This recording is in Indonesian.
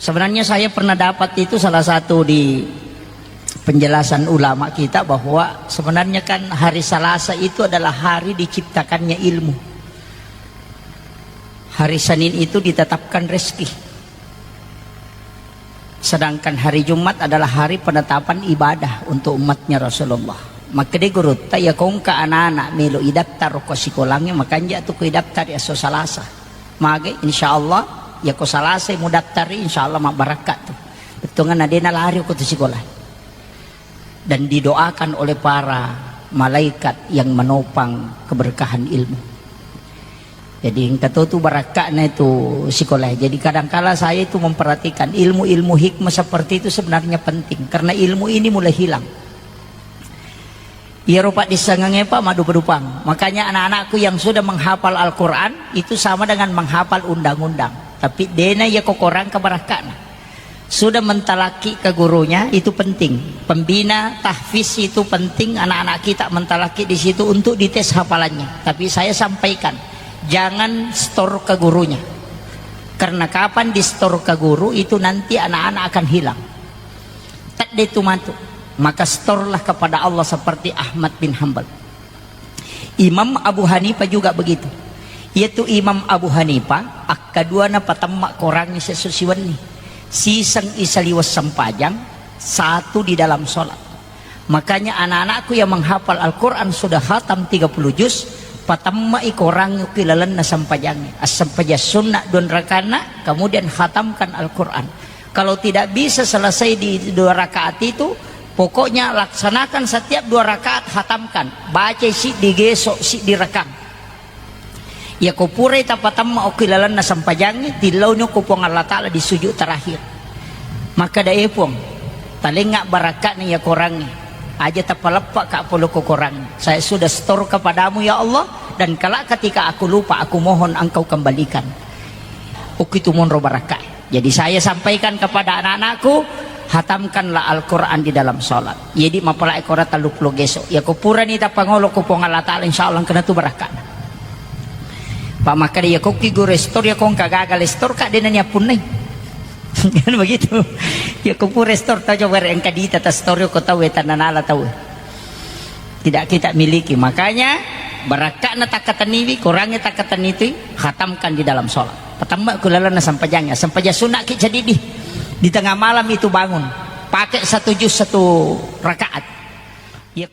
Sebenarnya saya pernah dapat itu salah satu di penjelasan ulama kita, bahwa sebenarnya kan hari Selasa itu adalah hari diciptakannya ilmu. Hari Senin itu ditetapkan rezeki. Sedangkan hari Jumat adalah hari penetapan ibadah untuk umatnya Rasulullah. Maka dia gurut ya kong ka anak-anak melo idaptar ko sikolangnya, makanya tuh ko idaptar ya so Salasa. Mage insyaallah ya ko Salasa mo daftari insyaallah mak barakat tuh. Betul kan ada nalari ko tuh sekolah. Dan didoakan oleh para malaikat yang menopang keberkahan ilmu. Jadi yang kata itu barakatnya itu sekolah. Jadi kadangkala saya itu memperhatikan ilmu-ilmu hikmah seperti itu sebenarnya penting, karena ilmu ini mulai hilang. Ya rupa disangangnya Pak madu berupang. Makanya anak-anakku yang sudah menghafal Al-Quran itu sama dengan menghafal undang-undang. Tapi dena ya kokorang kebarakatnya. Sudah mentalaki ke gurunya itu penting. Pembina tahfiz itu penting, anak-anak kita mentalaki di situ untuk dites hafalannya. Tapi saya sampaikan, jangan store ke gurunya, karena kapan di store ke guru itu nanti anak-anak akan hilang. Tak itu mantu. Maka storelah kepada Allah seperti Ahmad bin Hanbal. Imam Abu Hanifah juga begitu. Yaitu Imam Abu Hanifah akaduana patamma korangnya sesusiwan nih. Sisang isaliwas sampajang, satu di dalam sholat. Makanya anak-anakku yang menghafal Al-Quran sudah khatam 30 juz, patamma ikorang kilalan na sampajangnya. As-sampajas sunnah don rakana, kemudian khatamkan Al-Quran. Kalau tidak bisa selesai di 2 rakaat itu, pokoknya laksanakan setiap 2 rakaat khatamkan. Baca si digesok si direkam. Ya kupure tapatamma okilalan na sampajangnya, tilaunya kupong Allah Ta'ala di sujud terakhir. Maka daepong talengak barakatnya ya korangnya. Aja tapalapak ka puluh korang. Saya sudah store kepadamu ya Allah, dan kala ketika aku lupa aku mohon engkau kembalikan. Ukitu monro barakat. Jadi saya sampaikan kepada anak-anakku, hatamkanlah Al-Quran di dalam sholat. Jadi mapala ekorat taluplo gesok. Ya kupura ni tapangolo kupong Allah Ta'ala insyaallah kena tu barakat. Pak maka dia koki go restore ya kong kagagal restore kak dia nanya pun nih. Kan begitu. Ya kupu restore tahu coba yang kadita tas story ko tahu tananala tahu. Tidak kita miliki. Makanya barakat na takatan ini kurangnya takatan itu khatamkan di dalam sholat. Pertama kulalana sampajangnya sampaja sunnah ki jadi di tengah malam itu bangun pakai 1 juz 1 rakaat. Ya